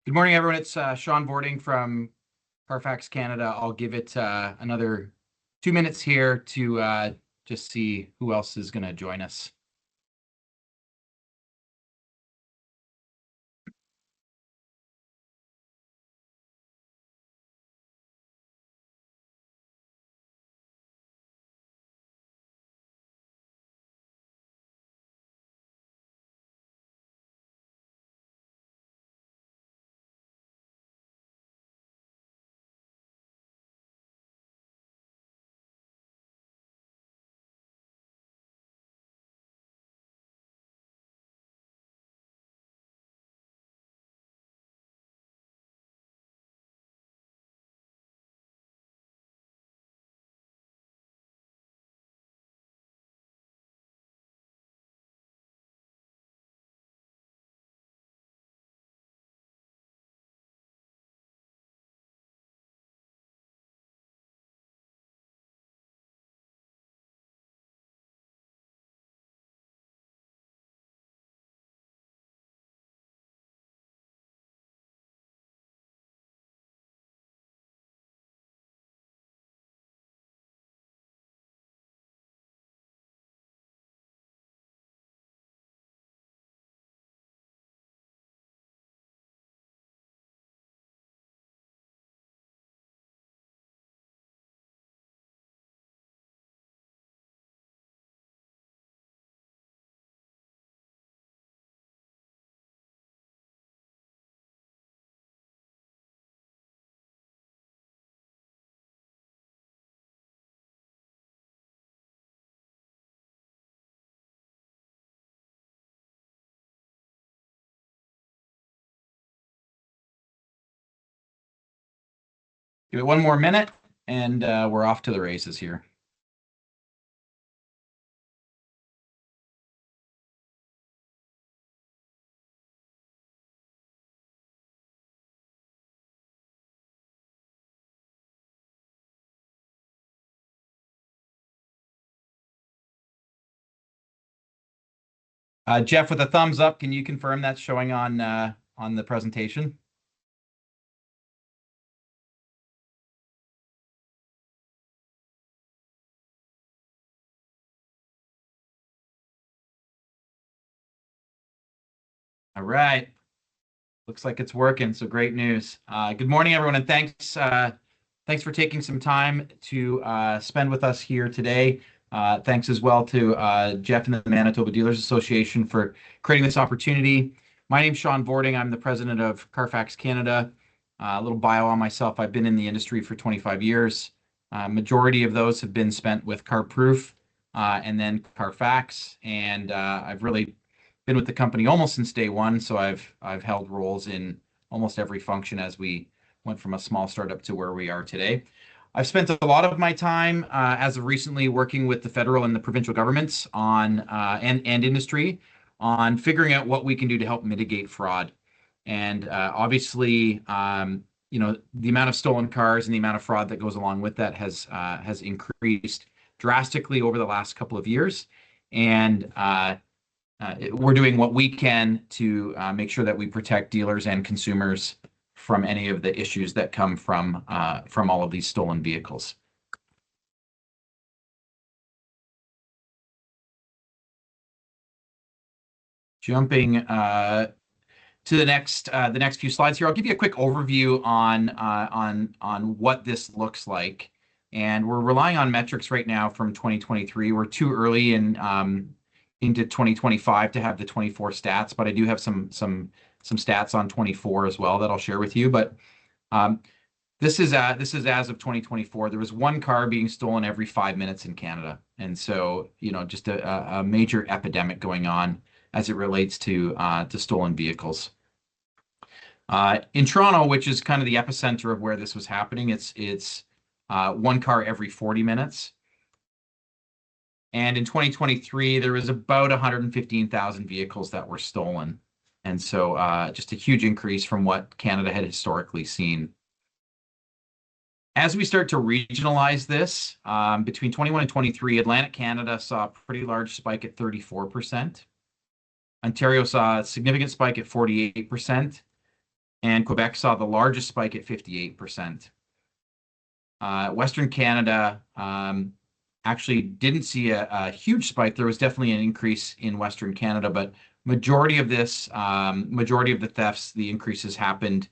Good morning, everyone. It's Sean Vording from Carfax Canada. I'll give it another 2 minutes here to just see who else is going to join us. Give it one more minute, and we're off to the races here. Jeff, with a thumbs up, can you confirm that's showing on the presentation? All right. Looks like it's working, so great news. Good morning, everyone, and thanks for taking some time to spend with us here today. Thanks as well to Jeff and the Manitoba Dealers Association for creating this opportunity. My name's Sean Vording. I'm the president of Carfax Canada. A little bio on myself. I've been in the industry for 25 years. Majority of those have been spent with CarProof and then Carfax, and I've really been with the company almost since day one, so I've held roles in almost every function as we went from a small startup to where we are today. I've spent a lot of my time, as of recently, working with the federal and the provincial governments on and industry on figuring out what we can do to help mitigate fraud. And obviously, the amount of stolen cars and the amount of fraud that goes along with that has increased drastically over the last couple of years. And we're doing what we can to make sure that we protect dealers and consumers from any of the issues that come from all of these stolen vehicles. Jumping to the next few slides here, I'll give you a quick overview on what this looks like. And we're relying on metrics right now from 2023. We're too early into 2025 to have the 24 stats, but I do have some stats on 24 as well that I'll share with you. But this is as of 2024. There was one car being stolen every 5 minutes in Canada, and so just a major epidemic going on as it relates to stolen vehicles. In Toronto, which is kind of the epicenter of where this was happening, it's one car every 40 minutes. And in 2023, there was about 115,000 vehicles that were stolen. And so just a huge increase from what Canada had historically seen. As we start to regionalize this, between 21 and 23, Atlantic Canada saw a pretty large spike at 34%. Ontario saw a significant spike at 48%. and Quebec saw the largest spike at 58%. Western Canada actually didn't see a huge spike. There was definitely an increase in Western Canada, but majority of the thefts, the increases happened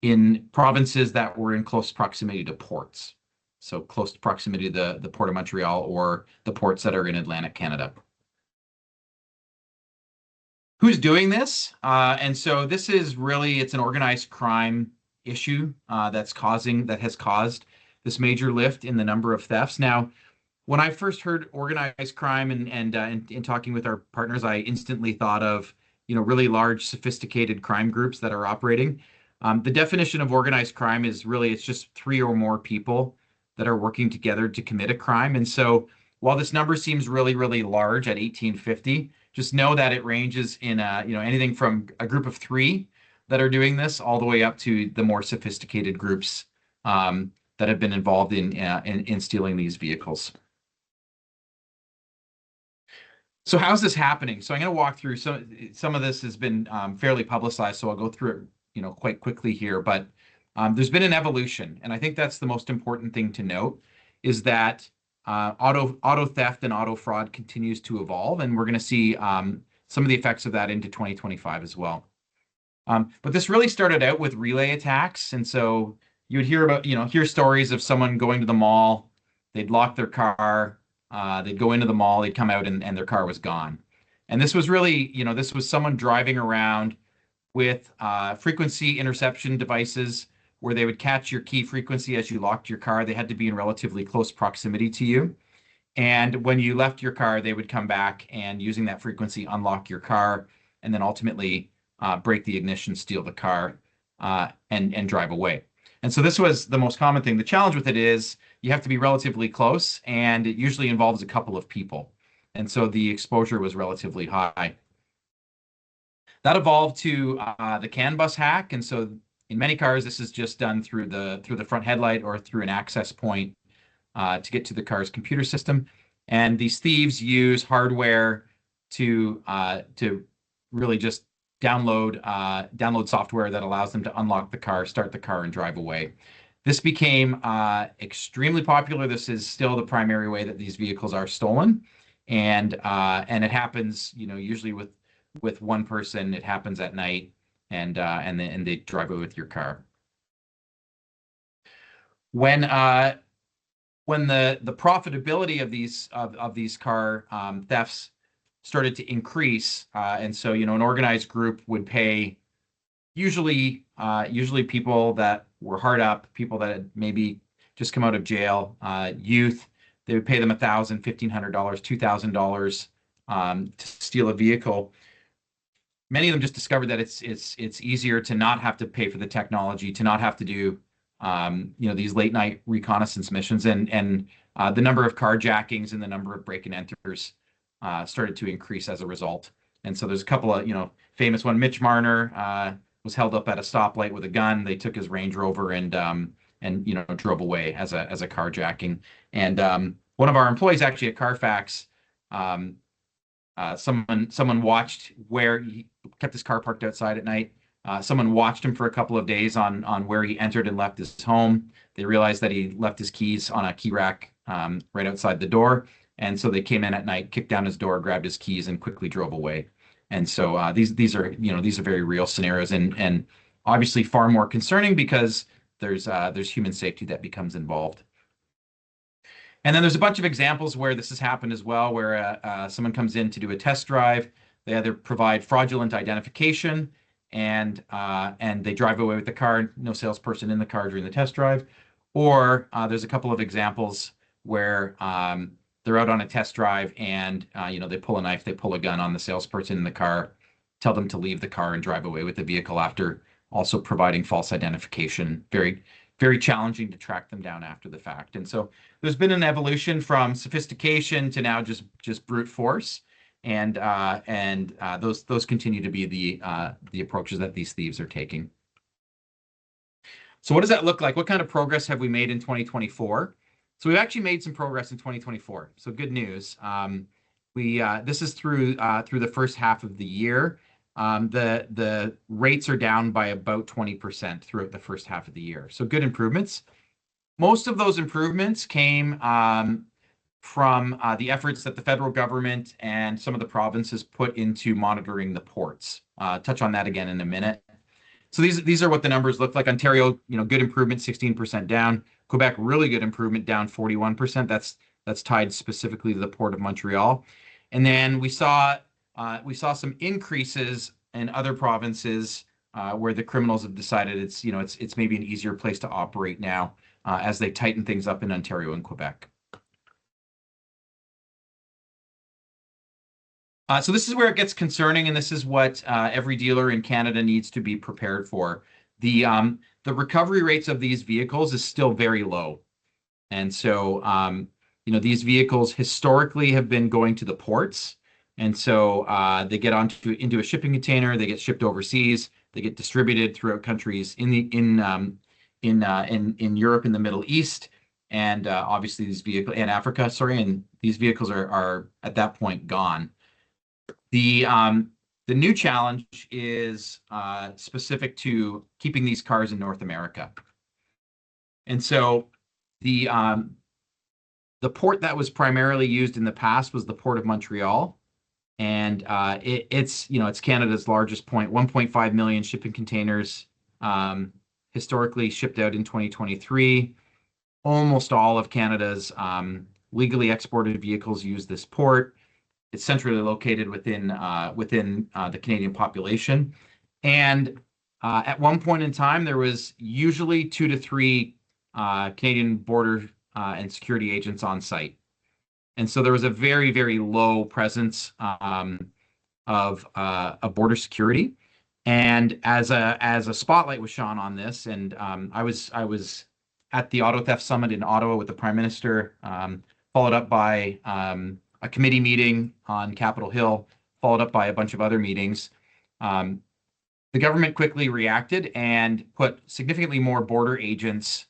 in provinces that were in close proximity to ports. So close proximity to the Port of Montreal or the ports that are in Atlantic Canada. Who's doing this? And so this is really, it's an organized crime issue that has caused this major lift in the number of thefts. Now, when I first heard organized crime and in talking with our partners, I instantly thought of, really large, sophisticated crime groups that are operating. The definition of organized crime is really, it's just three or more people that are working together to commit a crime. And so while this number seems really, really large at 1850, just know that it ranges in anything from a group of three that are doing this all the way up to the more sophisticated groups that have been involved in stealing these vehicles. So how's this happening? So I'm going to walk through some of this has been fairly publicized, so I'll go through it, quite quickly here. But there's been an evolution, and I think that's the most important thing to note is that auto theft and auto fraud continues to evolve, and we're going to see some of the effects of that into 2025 as well. But this really started out with relay attacks, and so you would hear stories of someone going to the mall, they'd lock their car. They'd go into the mall, they'd come out, and their car was gone. And this was really, this was someone driving around with frequency interception devices where they would catch your key frequency as you locked your car. They had to be in relatively close proximity to you. And when you left your car, they would come back and using that frequency, unlock your car, and then ultimately break the ignition, steal the car, and drive away. And so this was the most common thing. The challenge with it is you have to be relatively close, and it usually involves a couple of people. And so the exposure was relatively high. That evolved to the CAN bus hack. And so in many cars, this is just done through the front headlight or through an access point to get to the car's computer system. And these thieves use hardware to really just download software that allows them to unlock the car, start the car, and drive away. This became extremely popular. This is still the primary way that these vehicles are stolen, and it happens, usually with one person. It happens at night, and they drive away with your car. When the profitability of these car thefts started to increase, and so an organized group would pay usually people that were hard up, people that had maybe just come out of jail, youth. They would pay them $1,000, $1,500, $2,000 to steal a vehicle. Many of them just discovered that it's easier to not have to pay for the technology, to not have to do these late night reconnaissance missions, and the number of carjackings and the number of break and enters started to increase as a result. And so there's a couple of famous one. Mitch Marner was held up at a stoplight with a gun. They took his Range Rover and drove away as a carjacking. And one of our employees actually at Carfax, someone watched where he kept his car parked outside at night. Someone watched him for a couple of days on where he entered and left his home. They realized that he left his keys on a key rack right outside the door. And so they came in at night, kicked down his door, grabbed his keys, and quickly drove away. And so these are very real scenarios, and obviously far more concerning because there's human safety that becomes involved. And then there's a bunch of examples where this has happened as well, where someone comes in to do a test drive. They either provide fraudulent identification and they drive away with the car, no salesperson in the car during the test drive, or there's a couple of examples where they're out on a test drive and they pull a knife, they pull a gun on the salesperson in the car, tell them to leave the car and drive away with the vehicle after also providing false identification. Very, very challenging to track them down after the fact. And so there's been an evolution from sophistication to now just brute force, and those continue to be the approaches that these thieves are taking. So what does that look like? What kind of progress have we made in 2024? So we've actually made some progress in 2024. So good news. This is through the first half of the year. the rates are down by about 20% throughout the first half of the year. So good improvements. Most of those improvements came from the efforts that the federal government and some of the provinces put into monitoring the ports. Touch on that again in a minute. So these are what the numbers look like. Ontario, good improvement, 16% down. Quebec, really good improvement, down 41%. That's tied specifically to the Port of Montreal. And then we saw some increases in other provinces where the criminals have decided it's maybe an easier place to operate now as they tighten things up in Ontario and Quebec. So this is where it gets concerning, and this is what every dealer in Canada needs to be prepared for. The recovery rates of these vehicles is still very low. And so, these vehicles historically have been going to the ports. And so they get into a shipping container, they get shipped overseas, they get distributed throughout countries in Europe and the Middle East, and obviously these vehicles in Africa, and these vehicles are at that point gone. The new challenge is specific to keeping these cars in North America. And so the port that was primarily used in the past was the Port of Montreal. And it's Canada's largest point, 1.5 million shipping containers historically shipped out in 2023. Almost all of Canada's legally exported vehicles use this port. It's centrally located within the Canadian population. And at one point in time, there was usually 2 to 3 Canadian border and security agents on site. And so there was a very, very low presence of border security. And as a spotlight was shone on this, and I was at the Auto Theft Summit in Ottawa with the Prime Minister, followed up by a committee meeting on Capitol Hill, followed up by a bunch of other meetings. The government quickly reacted and put significantly more border agents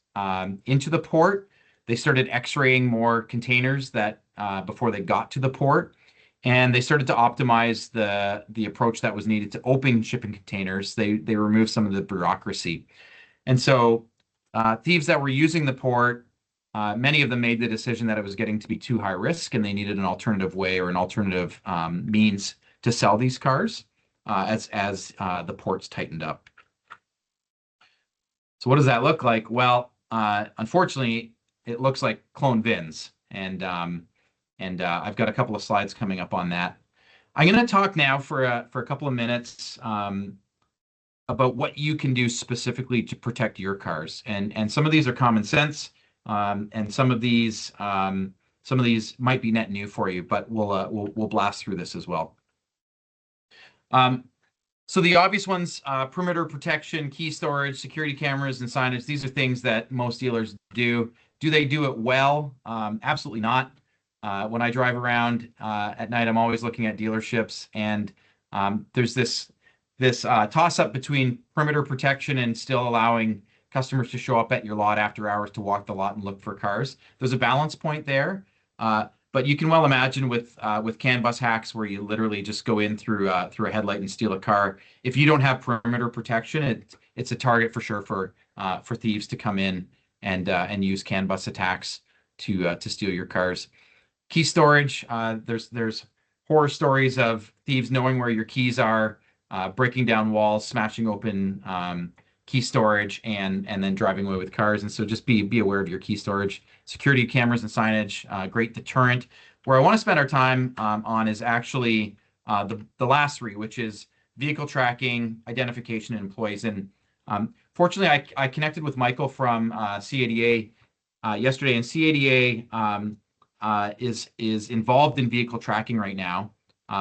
into the port. They started x-raying more containers that before they got to the port, and they started to optimize the approach that was needed to open shipping containers. They removed some of the bureaucracy, and so thieves that were using the port, many of them made the decision that it was getting to be too high risk, and they needed an alternative way or an alternative means to sell these cars as the ports tightened up. So what does that look like? Well, unfortunately, it looks like clone VINs, and I've got a couple of slides coming up on that. I'm going to talk now for a couple of minutes about what you can do specifically to protect your cars, and some of these are common sense, and some of these might be net new for you, but we'll blast through this as well. So the obvious ones: perimeter protection, key storage, security cameras, and signage. These are things that most dealers do. Do they do it well? Absolutely not. When I drive around at night, I'm always looking at dealerships, and there's this toss-up between perimeter protection and still allowing customers to show up at your lot after hours to walk the lot and look for cars. There's a balance point there, but you can well imagine with CAN bus hacks where you literally just go in through a headlight and steal a car. If you don't have perimeter protection, it's a target for sure for thieves to come in and use CAN bus attacks to steal your cars. Key storage, there's horror stories of thieves knowing where your keys are, breaking down walls, smashing open key storage, and then driving away with cars. And so just be aware of your key storage. Security cameras and signage, great deterrent. Where I want to spend our time on is actually the last three, which is vehicle tracking, identification, and employees. And fortunately, I connected with Michael from CADA yesterday, and CADA is involved in vehicle tracking right now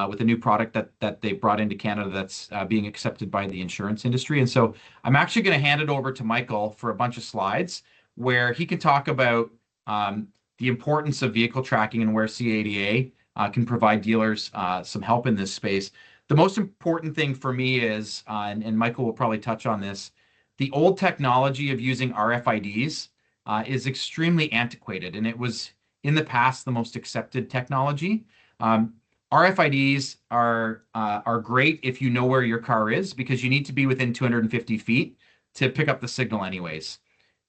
with a new product that they brought into Canada that's being accepted by the insurance industry. And so I'm actually going to hand it over to Michael for a bunch of slides where he can talk about the importance of vehicle tracking and where CADA can provide dealers some help in this space. The most important thing for me is, and Michael will probably touch on this, the old technology of using RFIDs is extremely antiquated, and it was in the past the most accepted technology. RFIDs are great if you know where your car is, because you need to be within 250 feet to pick up the signal anyways.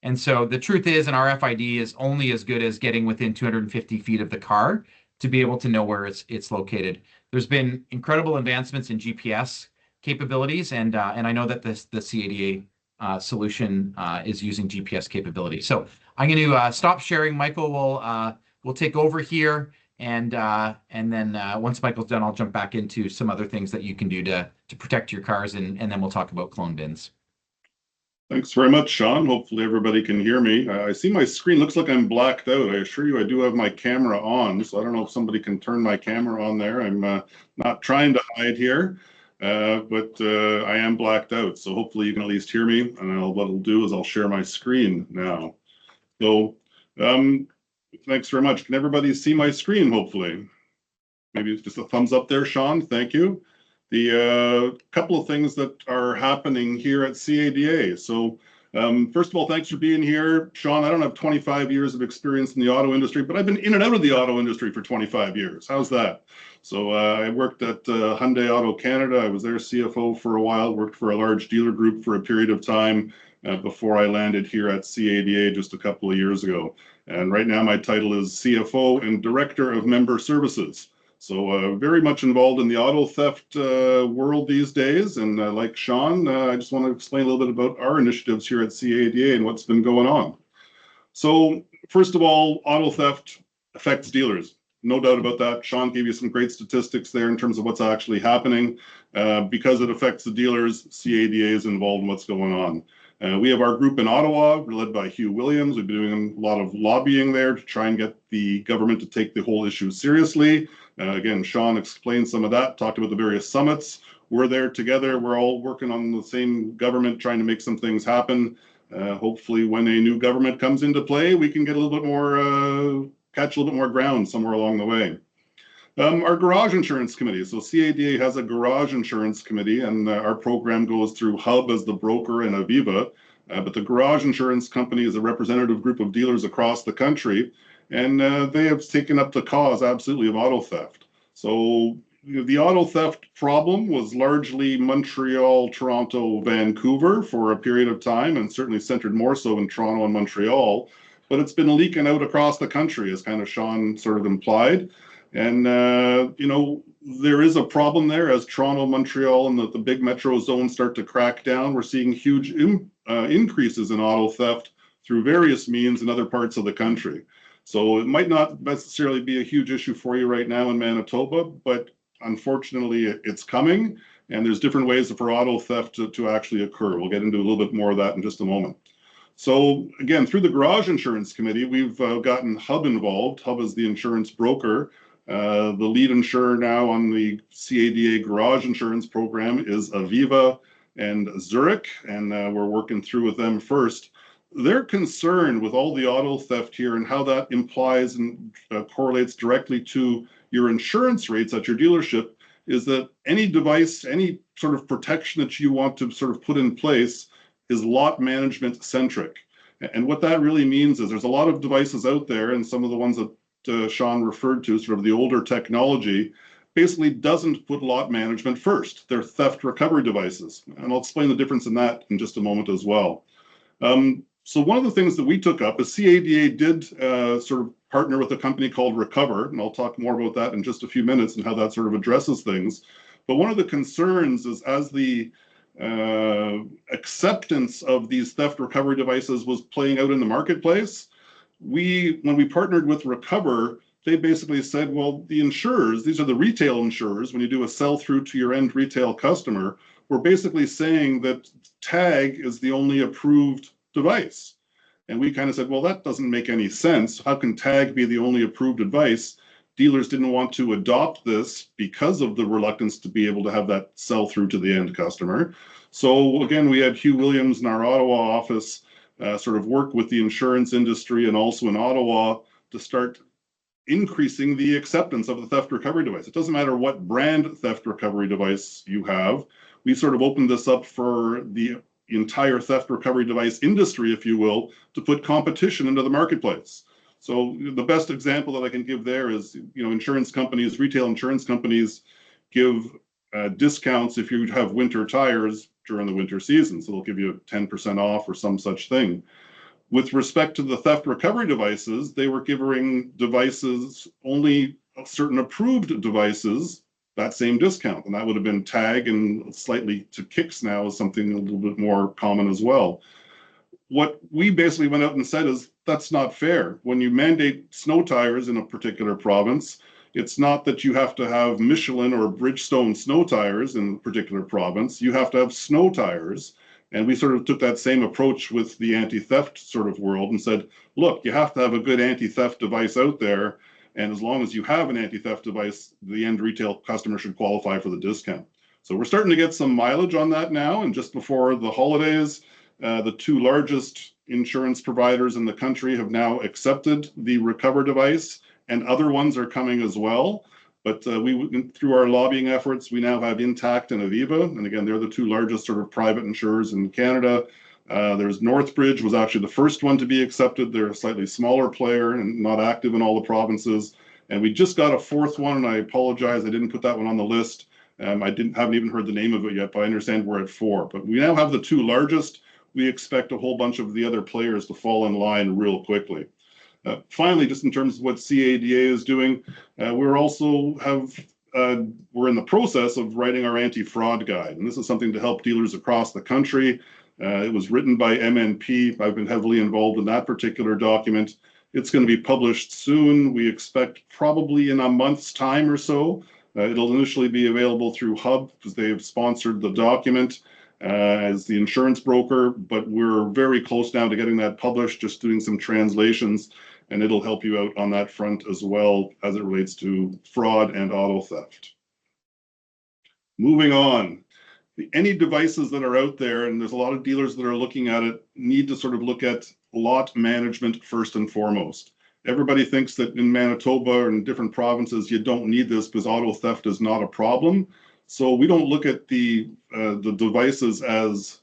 And so the truth is, an RFID is only as good as getting within 250 feet of the car to be able to know where it's located. There's been incredible advancements in GPS capabilities, and I know that the CADA solution is using GPS capability. So I'm going to stop sharing. Michael will take over here, and then once Michael's done, I'll jump back into some other things that you can do to protect your cars, and then we'll talk about clone bins. Thanks very much, Sean. Hopefully everybody can hear me. I see my screen looks like I'm blacked out. I assure you I do have my camera on, so I don't know if somebody can turn my camera on there. I'm not trying to hide here, but I am blacked out. So hopefully you can at least hear me. And what I'll do is I'll share my screen now. So thanks very much. Can everybody see my screen, hopefully? Maybe just a thumbs up there, Sean. Thank you. The couple of things that are happening here at CADA. So first of all, thanks for being here. Sean, I don't have 25 years of experience in the auto industry, but I've been in and out of the auto industry for 25 years. How's that? So I worked at Hyundai Auto Canada. I was their CFO for a while, worked for a large dealer group for a period of time before I landed here at CADA just a couple of years ago. And right now my title is CFO and Director of Member Services. So very much involved in the auto theft world these days. And like Sean, I just want to explain a little bit about our initiatives here at CADA and what's been going on. So first of all, auto theft affects dealers. No doubt about that. Sean gave you some great statistics there in terms of what's actually happening. Because it affects the dealers, CADA is involved in what's going on. We have our group in Ottawa, led by Hugh Williams. We've been doing a lot of lobbying there to try and get the government to take the whole issue seriously. Again, Sean explained some of that, talked about the various summits. We're there together. We're all working on the same government, trying to make some things happen. Hopefully, when a new government comes into play, we can get a little bit more, catch a little bit more ground somewhere along the way. Our garage insurance committee. So CADA has a garage insurance committee, and our program goes through Hub as the broker and Aviva. But the garage insurance company is a representative group of dealers across the country, and they have taken up the cause absolutely of auto theft. So the auto theft problem was largely Montreal, Toronto, Vancouver for a period of time, and certainly centered more so in Toronto and Montreal. But it's been leaking out across the country, as kind of Sean sort of implied. And, you know, there is a problem there as Toronto, Montreal, and the big metro zones start to crack down. We're seeing huge increases in auto theft through various means in other parts of the country. So it might not necessarily be a huge issue for you right now in Manitoba, but unfortunately it's coming, and there's different ways for auto theft to actually occur. We'll get into a little bit more of that in just a moment. So again, through the Garage Insurance Committee, we've gotten Hub involved. Hub is the insurance broker. The lead insurer now on the CADA Garage Insurance program is Aviva and Zurich, and we're working through with them first. They're concerned with all the auto theft here and how that implies and correlates directly to your insurance rates at your dealership, is that any device, any sort of protection that you want to sort of put in place is lot management centric. And what that really means is there's a lot of devices out there, and some of the ones that Sean referred to, sort of the older technology, basically doesn't put lot management first. They're theft recovery devices. And I'll explain the difference in that in just a moment as well. So one of the things that we took up is CADA did sort of partner with a company called Recover, and I'll talk more about that in just a few minutes and how that sort of addresses things. But one of the concerns is as the acceptance of these theft recovery devices was playing out in the marketplace, when we partnered with Recover, they basically said, well, the insurers, these are the retail insurers, when you do a sell through to your end retail customer, we're basically saying that tag is the only approved device. And we kind of said, well, that doesn't make any sense. How can tag be the only approved device? Dealers didn't want to adopt this because of the reluctance to be able to have that sell through to the end customer. So again, we had Hugh Williams in our Ottawa office sort of work with the insurance industry and also in Ottawa to start increasing the acceptance of the theft recovery device. It doesn't matter what brand theft recovery device you have. We sort of opened this up for the entire theft recovery device industry, if you will, to put competition into the marketplace. So the best example that I can give there is, insurance companies, retail insurance companies give discounts if you have winter tires during the winter season. So they'll give you 10% off or some such thing. With respect to the theft recovery devices, they were giving devices, only certain approved devices, that same discount. And that would have been tag, and slightly to kicks now is something a little bit more common as well. What we basically went out and said is that's not fair. When you mandate snow tires in a particular province, it's not that you have to have Michelin or Bridgestone snow tires in a particular province. You have to have snow tires. And we sort of took that same approach with the anti-theft sort of world and said, look, you have to have a good anti-theft device out there. And as long as you have an anti-theft device, the end retail customer should qualify for the discount. So we're starting to get some mileage on that now. And just before the holidays, the two largest insurance providers in the country have now accepted the Recover device, and other ones are coming as well. But through our lobbying efforts, we now have Intact and Aviva. And again, they're the two largest sort of private insurers in Canada. There's Northbridge was actually the first one to be accepted. They're a slightly smaller player and not active in all the provinces. And we just got a fourth one, and I apologize, I didn't put that one on the list. I haven't even heard the name of it yet, but I understand we're at 4. But we now have the two largest. We expect a whole bunch of the other players to fall in line real quickly. Finally, just in terms of what CADA is doing, we're in the process of writing our anti-fraud guide. And this is something to help dealers across the country. It was written by MNP. I've been heavily involved in that particular document. It's going to be published soon. We expect probably in a month's time or so. It'll initially be available through Hub because they have sponsored the document as the insurance broker, but we're very close now to getting that published, just doing some translations, and it'll help you out on that front as well as it relates to fraud and auto theft. Moving on, any devices that are out there, and there's a lot of dealers that are looking at it, need to sort of look at lot management first and foremost. Everybody thinks that in Manitoba and different provinces, you don't need this because auto theft is not a problem. So we don't look at the devices as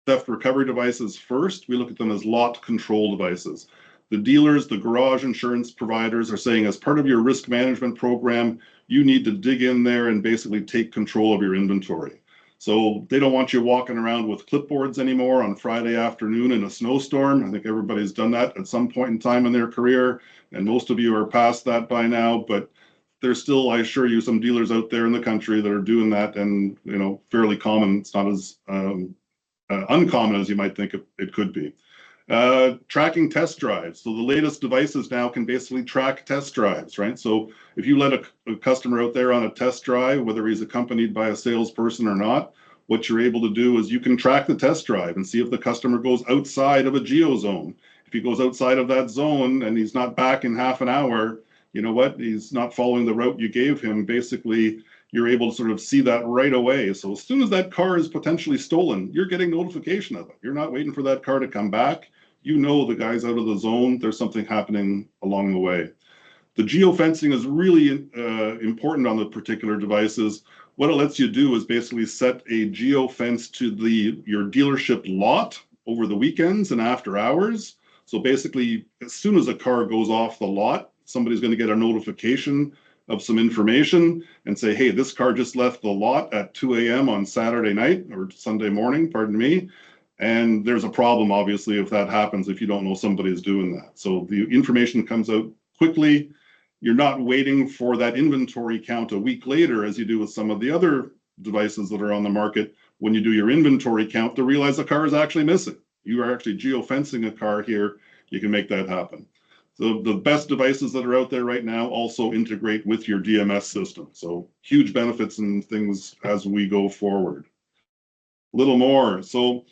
theft recovery devices first. We look at them as lot control devices. The dealers, the garage insurance providers are saying as part of your risk management program, you need to dig in there and basically take control of your inventory. So they don't want you walking around with clipboards anymore on Friday afternoon in a snowstorm. I think everybody's done that at some point in time in their career, and most of you are past that by now, but there's still, I assure you, some dealers out there in the country that are doing that, and fairly common. It's not as uncommon as you might think it could be. Tracking test drives. So the latest devices now can basically track test drives, right? So if you let a customer out there on a test drive, whether he's accompanied by a salesperson or not, what you're able to do is you can track the test drive and see if the customer goes outside of a geo zone. If he goes outside of that zone and he's not back in half an hour, you know what? He's not following the route you gave him. Basically, you're able to sort of see that right away. So as soon as that car is potentially stolen, you're getting notification of it. You're not waiting for that car to come back. You know the guy's out of the zone. There's something happening along the way. The geofencing is really important on the particular devices. What it lets you do is basically set a geofence to your dealership lot over the weekends and after hours. So basically, as soon as a car goes off the lot, somebody's going to get a notification of some information and say, hey, this car just left the lot at 2 a.m. on Saturday night or Sunday morning, pardon me. And there's a problem, obviously, if that happens, if you don't know somebody's doing that. So the information comes out quickly. You're not waiting for that inventory count a week later, as you do with some of the other devices that are on the market. When you do your inventory count to realize the car is actually missing. You are actually geofencing a car here. You can make that happen. So the best devices that are out there right now also integrate with your DMS system. So huge benefits and things as we go forward. A little more. So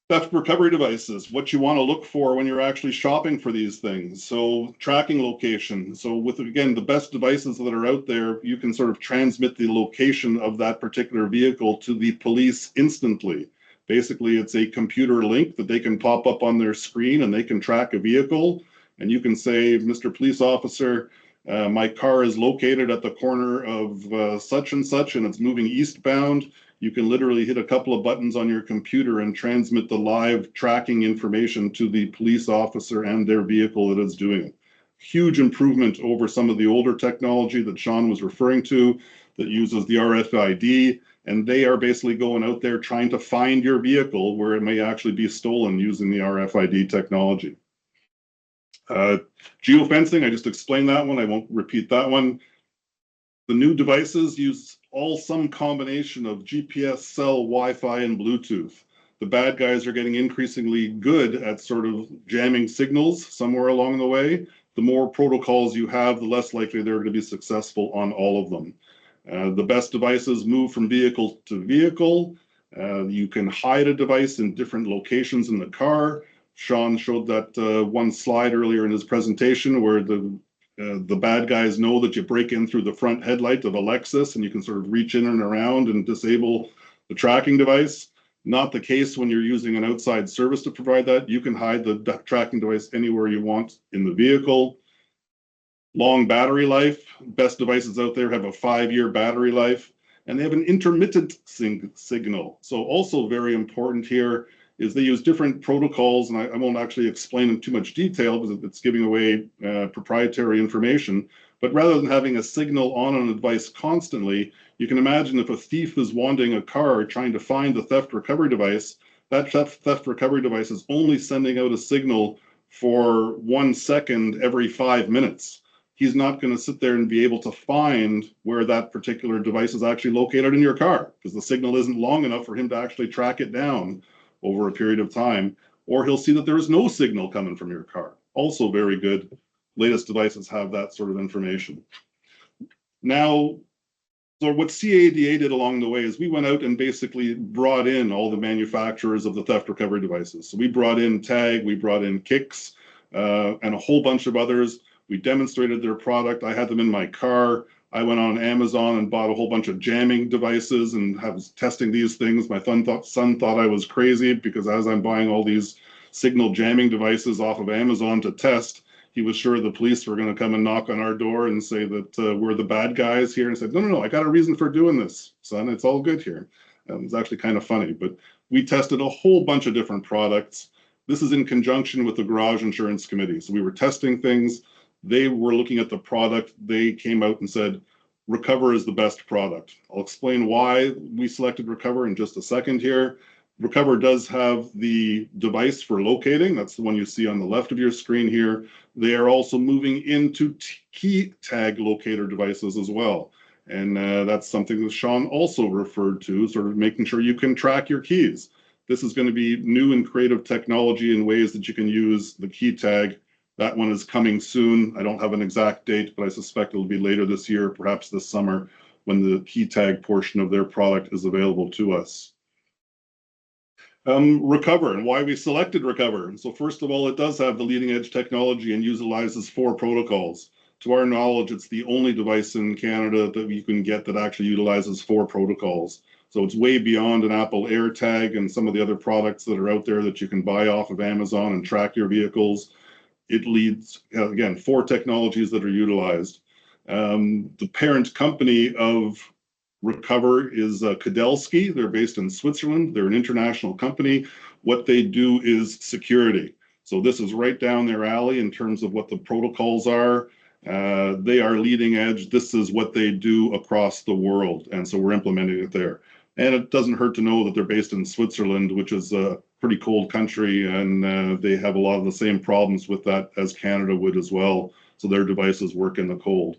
theft recovery devices, what you want to look for when you're actually shopping for these things. So tracking location. So with, again, the best devices that are out there, you can sort of transmit the location of that particular vehicle to the police instantly. Basically, it's a computer link that they can pop up on their screen and they can track a vehicle. And you can say, Mr. Police Officer, my car is located at the corner of such and such, and it's moving eastbound. you can literally hit a couple of buttons on your computer and transmit the live tracking information to the police officer and their vehicle that is doing it. Huge improvement over some of the older technology that Sean was referring to that uses the RFID, and they are basically going out there trying to find your vehicle where it may actually be stolen using the RFID technology. Geofencing, I just explained that one. I won't repeat that one. The new devices use some combination of GPS, cell, Wi-Fi, and Bluetooth. The bad guys are getting increasingly good at sort of jamming signals somewhere along the way. The more protocols you have, the less likely they're going to be successful on all of them. The best devices move from vehicle to vehicle. You can hide a device in different locations in the car. Sean showed that one slide earlier in his presentation where the bad guys know that you break in through the front headlight of a Lexus and you can sort of reach in and around and disable the tracking device. Not the case when you're using an outside service to provide that. You can hide the tracking device anywhere you want in the vehicle. Long battery life. Best devices out there have a 5-year battery life, and they have an intermittent signal. So also very important here is they use different protocols, and I won't actually explain in too much detail because it's giving away proprietary information. But rather than having a signal on a device constantly, you can imagine if a thief is wanting a car trying to find the theft recovery device, that theft recovery device is only sending out a signal for 1 second every 5 minutes. He's not going to sit there and be able to find where that particular device is actually located in your car because the signal isn't long enough for him to actually track it down over a period of time, or he'll see that there is no signal coming from your car. Also very good. Latest devices have that sort of information. Now, so what CADA did along the way is we went out and basically brought in all the manufacturers of the theft recovery devices. So we brought in TAG, we brought in Kix, and a whole bunch of others. We demonstrated their product. I had them in my car. I went on Amazon and bought a whole bunch of jamming devices and was testing these things. My son thought I was crazy because as I'm buying all these signal jamming devices off of Amazon to test, he was sure the police were going to come and knock on our door and say that we're the bad guys here. And said, no, I got a reason for doing this, son. It's all good here. It's actually kind of funny, but we tested a whole bunch of different products. This is in conjunction with the Garage Insurance Committee. So we were testing things. They were looking at the product. They came out and said, Recover is the best product. I'll explain why we selected Recover in just a second here. Recover does have the device for locating. That's the one you see on the left of your screen here. They are also moving into key tag locator devices as well. And that's something that Sean also referred to, sort of making sure you can track your keys. This is going to be new and creative technology in ways that you can use the key tag. That one is coming soon. I don't have an exact date, but I suspect it'll be later this year, perhaps this summer, when the key tag portion of their product is available to us. Recover and why we selected Recover. So first of all, it does have the leading edge technology and utilizes 4 protocols. To our knowledge, it's the only device in Canada that you can get that actually utilizes 4 protocols. So it's way beyond an Apple AirTag and some of the other products that are out there that you can buy off of Amazon and track your vehicles. It leads, again, 4 technologies that are utilized. The parent company of Recover is Kudelski. They're based in Switzerland. They're an international company. What they do is security. So this is right down their alley in terms of what the protocols are. They are leading edge. This is what they do across the world. And so we're implementing it there. And it doesn't hurt to know that they're based in Switzerland, which is a pretty cold country, and they have a lot of the same problems with that as Canada would as well. So their devices work in the cold.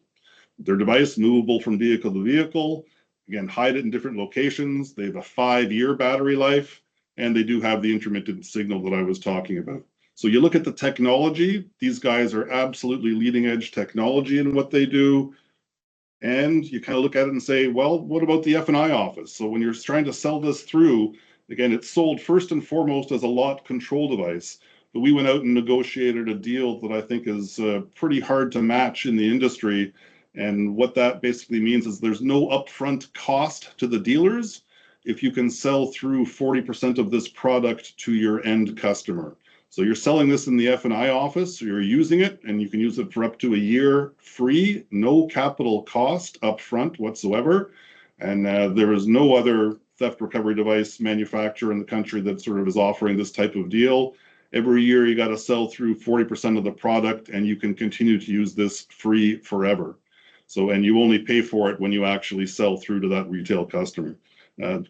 Their device, movable from vehicle to vehicle. Again, hide it in different locations. They have a 5-year battery life, and they do have the intermittent signal that I was talking about. So you look at the technology, these guys are absolutely leading edge technology in what they do. And you kind of look at it and say, well, what about the F&I office? So when you're trying to sell this through, again, it's sold first and foremost as a lot control device. But we went out and negotiated a deal that I think is pretty hard to match in the industry. And what that basically means is there's no upfront cost to the dealers if you can sell through 40% of this product to your end customer. So you're selling this in the F&I office, so you're using it, and you can use it for up to a year free, no capital cost up front whatsoever. And there is no other theft recovery device manufacturer in the country that sort of is offering this type of deal. Every year you got to sell through 40% of the product, and you can continue to use this free forever. So, and you only pay for it when you actually sell through to that retail customer.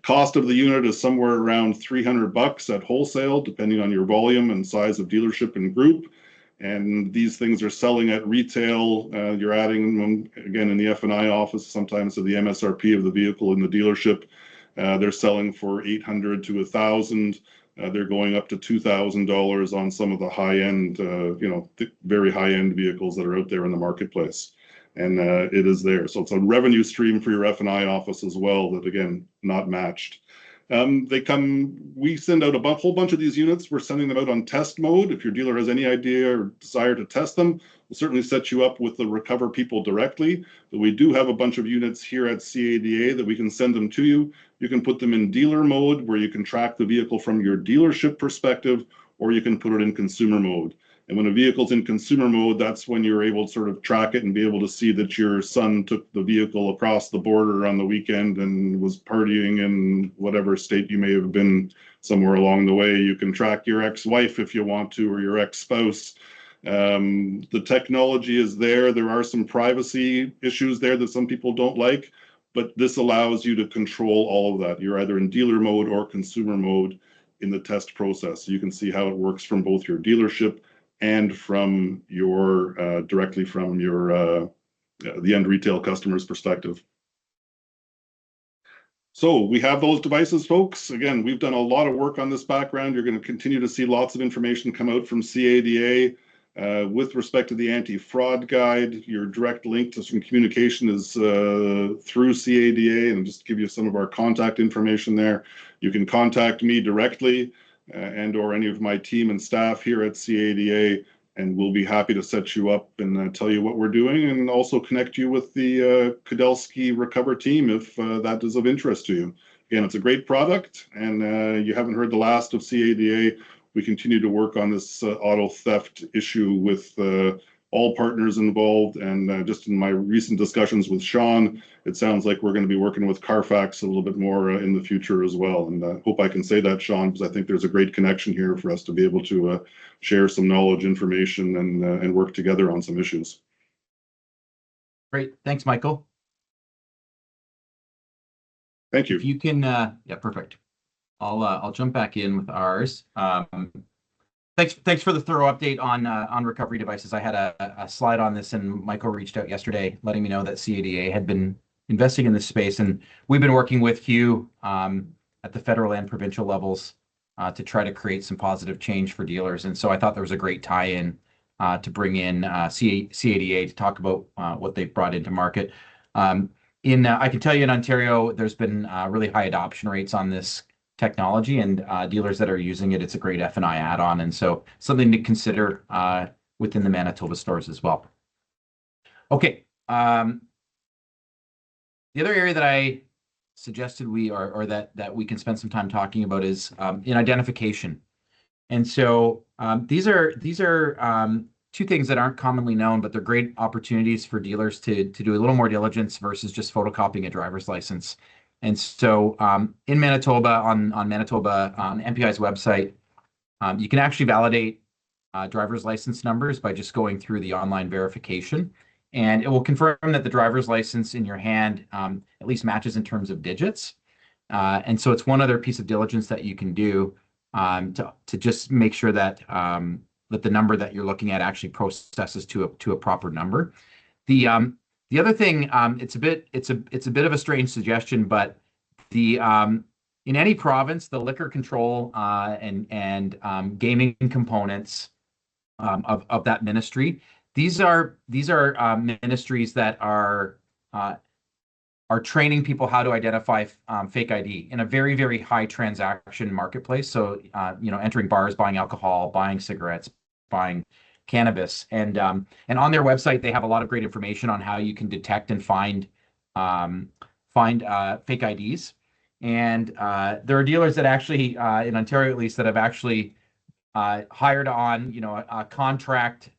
Cost of the unit is somewhere around $300 at wholesale, depending on your volume and size of dealership and group. And these things are selling at retail. You're adding them again in the F&I office, sometimes to the MSRP of the vehicle in the dealership. They're selling for $800 to $1,000. They're going up to $2,000 on some of the high-end, very high-end vehicles that are out there in the marketplace. And it is there. So it's a revenue stream for your F&I office as well that, again, not matched. We send out a whole bunch of these units. We're sending them out on test mode. If your dealer has any idea or desire to test them, we'll certainly set you up with the Recover people directly. But we do have a bunch of units here at CADA that we can send them to you. You can put them in dealer mode where you can track the vehicle from your dealership perspective, or you can put it in consumer mode. And when a vehicle's in consumer mode, that's when you're able to sort of track it and be able to see that your son took the vehicle across the border on the weekend and was partying in whatever state you may have been somewhere along the way. You can track your ex-wife if you want to, or your ex-spouse. The technology is there. There are some privacy issues there that some people don't like, but this allows you to control all of that. You're either in dealer mode or consumer mode in the test process. So you can see how it works from both your dealership and from your directly from your the end retail customer's perspective. So we have those devices, folks. Again, we've done a lot of work on this background. You're going to continue to see lots of information come out from CADA. With respect to the anti-fraud guide, your direct link to some communication is through CADA, and I'll just give you some of our contact information there. You can contact me directly and or any of my team and staff here at CADA, and we'll be happy to set you up and tell you what we're doing, and also connect you with the Kudelski Recover team if that is of interest to you. Again, it's a great product, and you haven't heard the last of CADA. We continue to work on this auto theft issue with all partners involved, and just in my recent discussions with Sean, it sounds like we're going to be working with Carfax a little bit more in the future as well. And I hope I can say that, Sean, because I think there's a great connection here for us to be able to share some knowledge, information, and work together on some issues. Great. Thanks, Michael. Thank you. If you can, yeah, perfect. I'll jump back in with ours. Thanks for the thorough update on recovery devices. I had a slide on this, and Michael reached out yesterday letting me know that CADA had been investing in this space, and we've been working with Hugh at the federal and provincial levels to try to create some positive change for dealers. And so I thought there was a great tie-in to bring in CADA to talk about what they've brought into market. I can tell you in Ontario, there's been really high adoption rates on this technology, and dealers that are using it, it's a great F&I add-on, and so something to consider within the Manitoba stores as well. Okay, the other area that I suggested that we can spend some time talking about is in identification. And so these are two things that aren't commonly known, but they're great opportunities for dealers to do a little more diligence versus just photocopying a driver's license. And so in Manitoba, on Manitoba, on MPI's website, you can actually validate driver's license numbers by just going through the online verification. And it will confirm that the driver's license in your hand at least matches in terms of digits. And so it's one other piece of diligence that you can do to just make sure that that the number that you're looking at actually processes to a proper number. The other thing, it's a bit of a strange suggestion, but in any province, the liquor control and gaming components of that ministry, these are ministries that are training people how to identify fake ID in a very, very high transaction marketplace. So entering bars, buying alcohol, buying cigarettes, buying cannabis, and on their website they have a lot of great information on how you can detect and find fake IDs. And there are dealers that actually in Ontario at least that have actually hired on a contract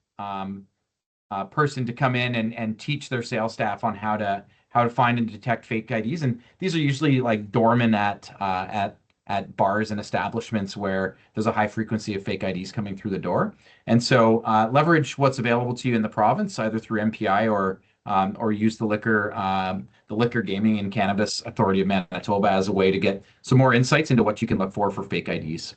person to come in and teach their sales staff on how to how to find and detect fake IDs. And these are usually like doormen at bars and establishments where there's a high frequency of fake IDs coming through the door. And so leverage what's available to you in the province, either through MPI or use the Liquor Gaming and Cannabis Authority of Manitoba as a way to get some more insights into what you can look for fake IDs.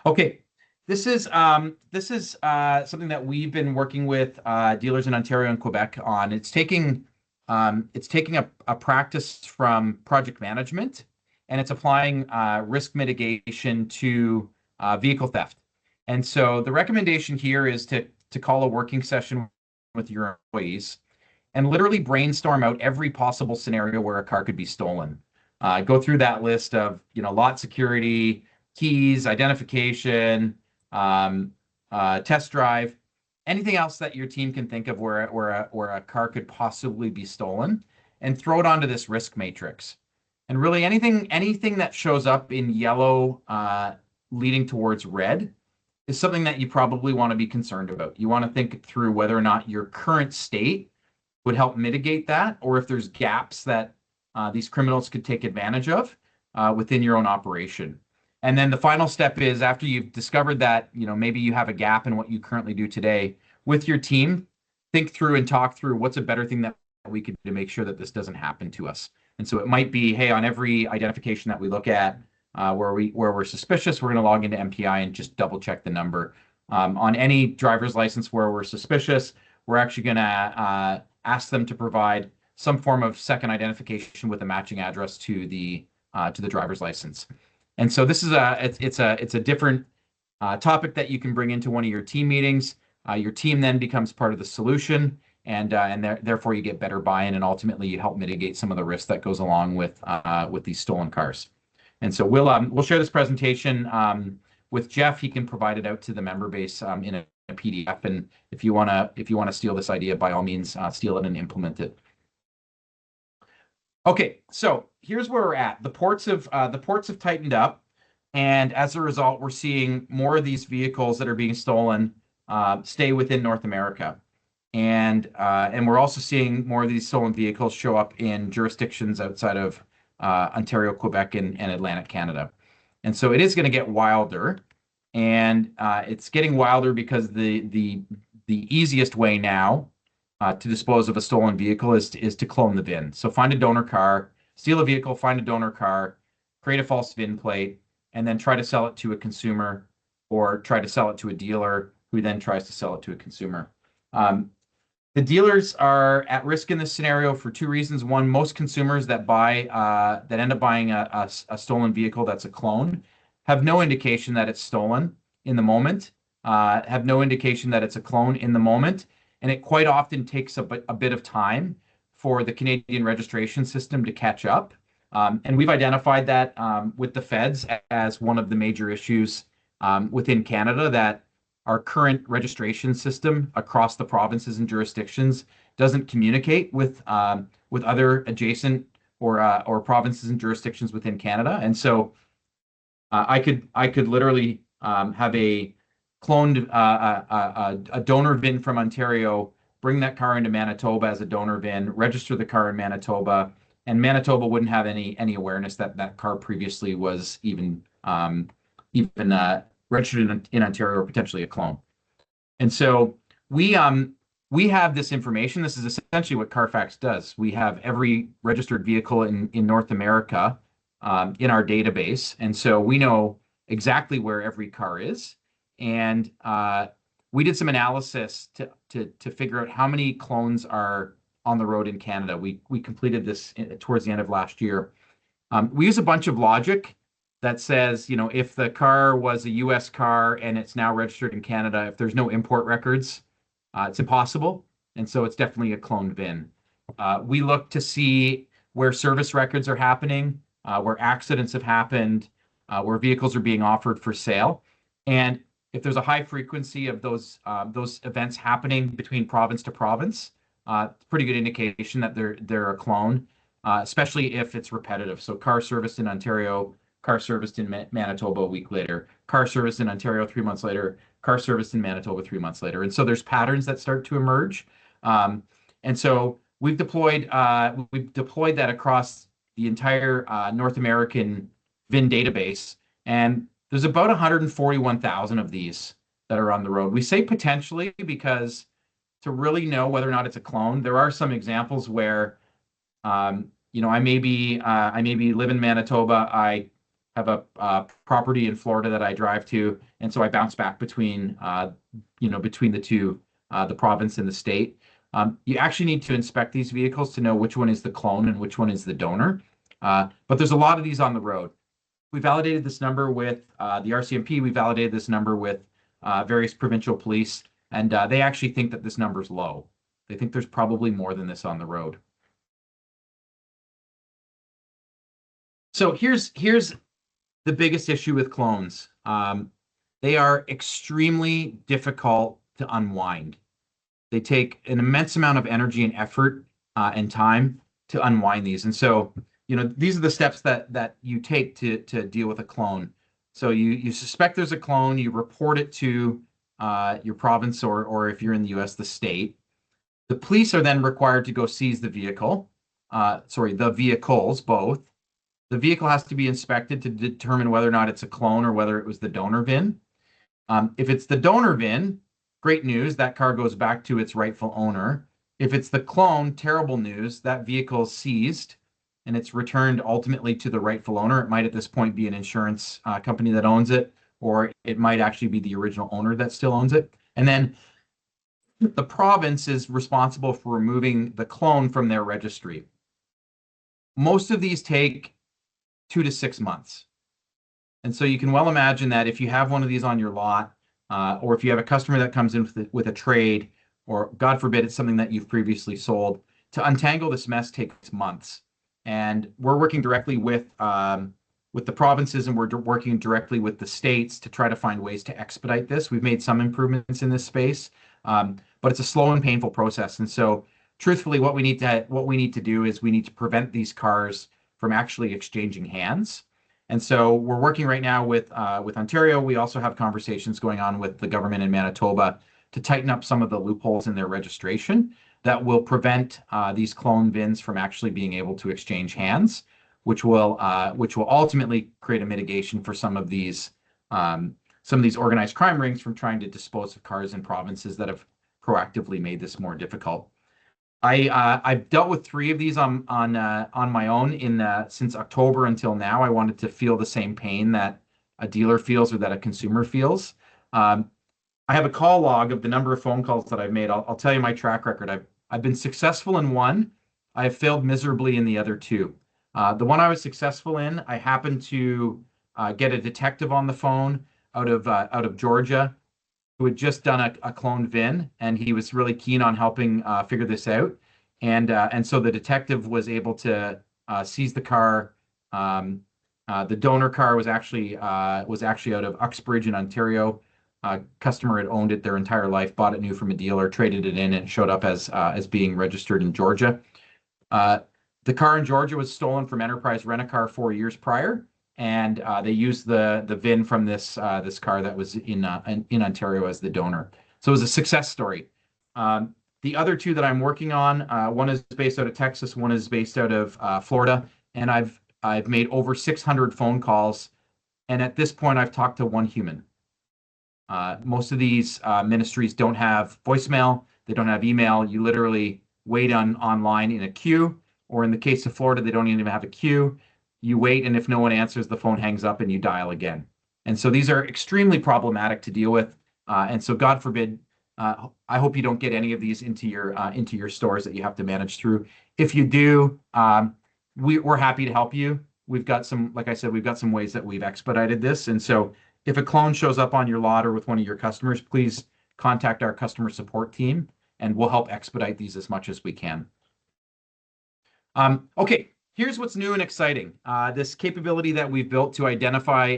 Okay, this is something that we've been working with dealers in Ontario and Quebec on. It's taking a practice from project management, and it's applying risk mitigation to vehicle theft. And so the recommendation here is to call a working session with your employees and literally brainstorm out every possible scenario where a car could be stolen. Go through that list of, lot security, keys, identification, test drive, anything else that your team can think of where a car could possibly be stolen, and throw it onto this risk matrix. And really anything that shows up in yellow leading towards red is something that you probably want to be concerned about. You want to think through whether or not your current state would help mitigate that, or if there's gaps that these criminals could take advantage of within your own operation. And then the final step is, after you've discovered that, maybe you have a gap in what you currently do today, with your team, think through and talk through what's a better thing that we could do to make sure that this doesn't happen to us. And so it might be, hey, on every identification that we look at where we're suspicious, we're going to log into MPI and just double check the number. On any driver's license where we're suspicious, we're actually going to ask them to provide some form of second identification with a matching address to the driver's license. And so this is it's a different topic that you can bring into one of your team meetings. Your team then becomes part of the solution, and therefore you get better buy-in, and ultimately you help mitigate some of the risk that goes along with these stolen cars. And so we'll share this presentation with Jeff. He can provide it out to the member base in a PDF, and if you wanna steal this idea, by all means, steal it and implement it. Okay, so here's where we're at. The ports have tightened up, and as a result, we're seeing more of these vehicles that are being stolen stay within North America, and we're also seeing more of these stolen vehicles show up in jurisdictions outside of Ontario, Quebec, and Atlantic Canada. And so it is going to get wilder, and it's getting wilder because the easiest way now to dispose of a stolen vehicle is to clone the VIN. So find a donor car, steal a vehicle, find a donor car, create a false VIN plate, and then try to sell it to a consumer, or try to sell it to a dealer who then tries to sell it to a consumer. The dealers are at risk in this scenario for two reasons. One, most consumers that end up buying a stolen vehicle that's a clone have no indication that it's stolen in the moment, have no indication that it's a clone in the moment, and it quite often takes a bit of time for the Canadian registration system to catch up. And we've identified that with the feds as one of the major issues within Canada, that our current registration system across the provinces and jurisdictions doesn't communicate with other adjacent or provinces and jurisdictions within Canada. And so I could literally have a cloned a donor VIN from Ontario, bring that car into Manitoba as a donor VIN, register the car in Manitoba, and Manitoba wouldn't have any awareness that that car previously was even registered in Ontario, or potentially a clone. And so we have this information. This is essentially what Carfax does. We have every registered vehicle in North America in our database, and so we know exactly where every car is. And we did some analysis to figure out how many clones are on the road in Canada. We completed this towards the end of last year. We use a bunch of logic that says, if the car was a US car and it's now registered in Canada, if there's no import records, it's impossible. And so it's definitely a cloned VIN. We look to see where service records are happening, where accidents have happened, where vehicles are being offered for sale. And if there's a high frequency of those events happening between province to province, it's a pretty good indication that they're a clone, especially if it's repetitive. So car serviced in Ontario, car serviced in Manitoba a week later, car serviced in Ontario 3 months later, car serviced in Manitoba 3 months later. And so there's patterns that start to emerge. And so we've deployed that across the entire North American VIN database, and there's about 141,000 of these that are on the road. We say potentially because to really know whether or not it's a clone, there are some examples where I maybe live in Manitoba. I have a property in Florida that I drive to, and so I bounce back between between the two, the province and the state. You actually need to inspect these vehicles to know which one is the clone and which one is the donor. But there's a lot of these on the road. We validated this number with the RCMP. We validated this number with various provincial police, and they actually think that this number is low. They think there's probably more than this on the road. So here's the biggest issue with clones. They are extremely difficult to unwind. They take an immense amount of energy and effort and time to unwind these. And so, these are the steps that you take to deal with a clone. So you suspect there's a clone, you report it to your province, or if you're in the US, the state. The police are then required to go seize the vehicle. The vehicles, both. The vehicle has to be inspected to determine whether or not it's a clone or whether it was the donor VIN. If it's the donor VIN, great news, that car goes back to its rightful owner. If it's the clone, terrible news, that vehicle is seized and it's returned ultimately to the rightful owner. It might at this point be an insurance company that owns it, or it might actually be the original owner that still owns it. And then the province is responsible for removing the clone from their registry. Most of these take 2 to 6 months. And so you can well imagine that if you have one of these on your lot, or if you have a customer that comes in with a trade, or God forbid, it's something that you've previously sold, to untangle this mess takes months. And we're working directly with the provinces, and we're working directly with the states to try to find ways to expedite this. We've made some improvements in this space, but it's a slow and painful process. And so, truthfully, what we need to do is we need to prevent these cars from actually exchanging hands. And so we're working right now with Ontario. We also have conversations going on with the government in Manitoba to tighten up some of the loopholes in their registration that will prevent these clone VINs from actually being able to exchange hands, which will ultimately create a mitigation for some of these organized crime rings from trying to dispose of cars in provinces that have proactively made this more difficult. I've dealt with 3 of these on my own since October until now. I wanted to feel the same pain that a dealer feels or that a consumer feels. I have a call log of the number of phone calls that I've made. I'll tell you my track record. I've been successful in 1. I have failed miserably in the other 2. The one I was successful in, I happened to get a detective on the phone out of Georgia, who had just done a cloned VIN, and he was really keen on helping figure this out. And so the detective was able to seize the car. The donor car was actually out of Uxbridge in Ontario. Customer had owned it their entire life, bought it new from a dealer, traded it in, and it showed up as being registered in Georgia. The car in Georgia was stolen from Enterprise Rent-A-Car 4 years prior, and they used the VIN from this car that was in Ontario as the donor. So it was a success story. The other 2 that I'm working on, one is based out of Texas, one is based out of Florida, and I've made over 600 phone calls, and at this point I've talked to 1 human. Most of these ministries don't have voicemail, they don't have email. You literally wait online in a queue, or in the case of Florida, they don't even have a queue. You wait, and if no one answers, the phone hangs up and you dial again. And so these are extremely problematic to deal with. And so God forbid, I hope you don't get any of these into your stores that you have to manage through. If you do, we're happy to help you. We've got some, like I said, we've got some ways that we've expedited this. And so if a clone shows up on your lot or with one of your customers, please contact our customer support team, and we'll help expedite these as much as we can. Okay, here's what's new and exciting. This capability that we've built to identify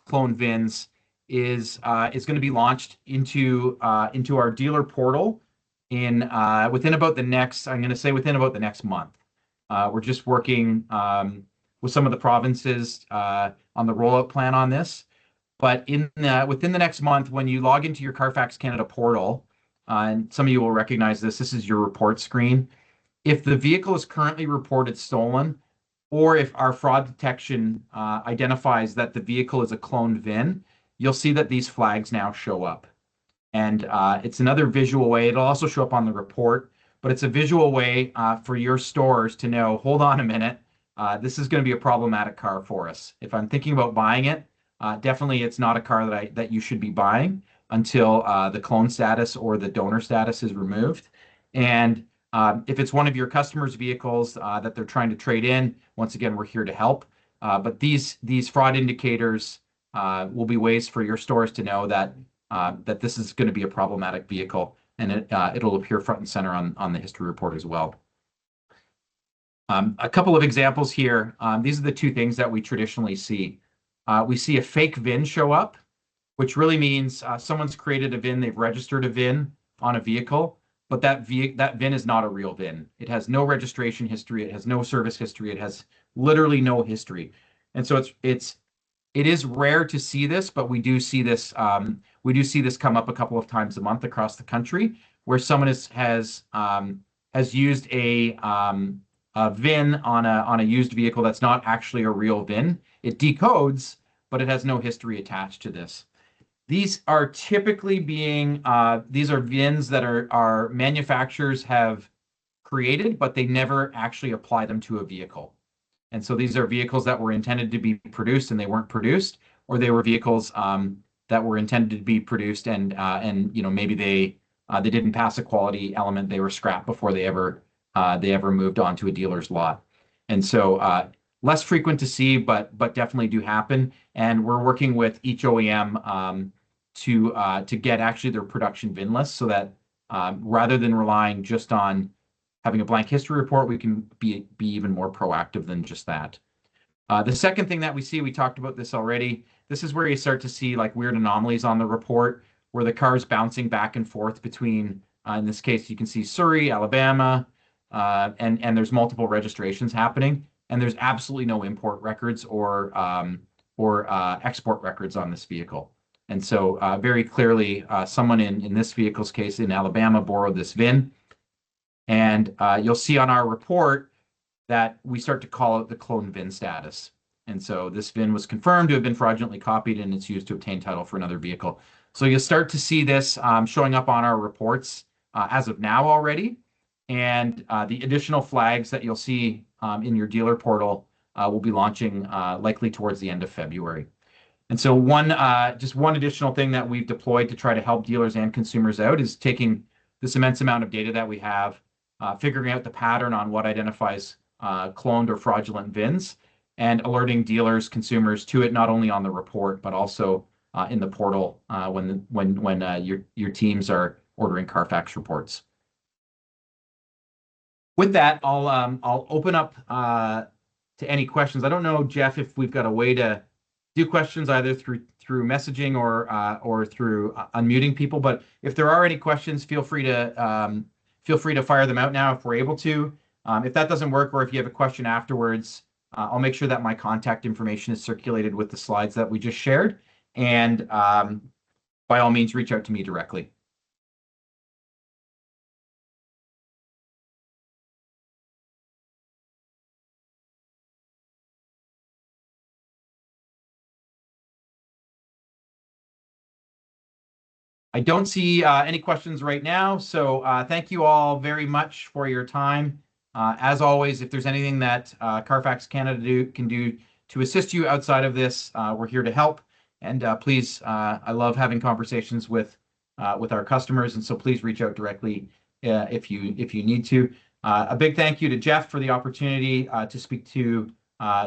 clone VINs is going to be launched into our dealer portal within about the next month. We're just working with some of the provinces on the rollout plan on this. But within the next month, when you log into your Carfax Canada portal, and some of you will recognize this is your report screen. if the vehicle is currently reported stolen, or if our fraud detection identifies that the vehicle is a cloned VIN, you'll see that these flags now show up. And it's another visual way. It'll also show up on the report, but it's a visual way for your stores to know, hold on a minute, this is going to be a problematic car for us. If I'm thinking about buying it, definitely it's not a car that you should be buying until the clone status or the donor status is removed. And if it's one of your customers' vehicles that they're trying to trade in, once again, we're here to help. But these fraud indicators will be ways for your stores to know that this is going to be a problematic vehicle, and it'll appear front and center on the history report as well. A couple of examples here. These are the two things that we traditionally see. We see a fake VIN show up, which really means someone's created a VIN, they've registered a VIN on a vehicle, but that VIN is not a real VIN. It has no registration history, it has no service history, it has literally no history. And so it is rare to see this, but we do see this come up a couple of times a month across the country, where someone has used a VIN on a used vehicle that's not actually a real VIN. It decodes, but it has no history attached to this. These are typically these are VINs that our manufacturers have created, but they never actually apply them to a vehicle. And so these are vehicles that were intended to be produced and they weren't produced, or they were vehicles that were intended to be produced and maybe they didn't pass a quality element. They were scrapped before they ever moved on to a dealer's lot. And so less frequent to see, but definitely do happen. And we're working with each OEM to get actually their production VIN list, so that rather than relying just on having a blank history report, we can be even more proactive than just that. The second thing that we see, we talked about this already, this is where you start to see like weird anomalies on the report, where the car is bouncing back and forth between, in this case, you can see Surrey, Alabama, and there's multiple registrations happening, and there's absolutely no import records or export records on this vehicle. And so very clearly, someone in this vehicle's case in Alabama borrowed this VIN. And you'll see on our report that we start to call it the clone VIN status. And so this VIN was confirmed to have been fraudulently copied, and it's used to obtain title for another vehicle. So you'll start to see this showing up on our reports as of now already. And the additional flags that you'll see in your dealer portal will be launching likely towards the end of February. And so just one additional thing that we've deployed to try to help dealers and consumers out is taking this immense amount of data that we have, figuring out the pattern on what identifies cloned or fraudulent VINs, and alerting dealers, consumers to it, not only on the report, but also in the portal when your teams are ordering Carfax reports. With that, I'll open up to any questions. I don't know, Jeff, if we've got a way to do questions either through messaging or through unmuting people. But if there are any questions, feel free to fire them out now if we're able to. If that doesn't work, or if you have a question afterwards, I'll make sure that my contact information is circulated with the slides that we just shared. And by all means, reach out to me directly. I don't see any questions right now, so thank you all very much for your time. As always, if there's anything that Carfax Canada can do to assist you outside of this, we're here to help. And please, I love having conversations with our customers, and so please reach out directly if you need to. A big thank you to Jeff for the opportunity to speak to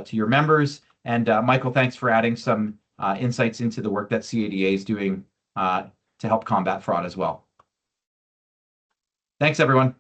your members, and Michael, thanks for adding some insights into the work that CADA is doing to help combat fraud as well. Thanks, everyone.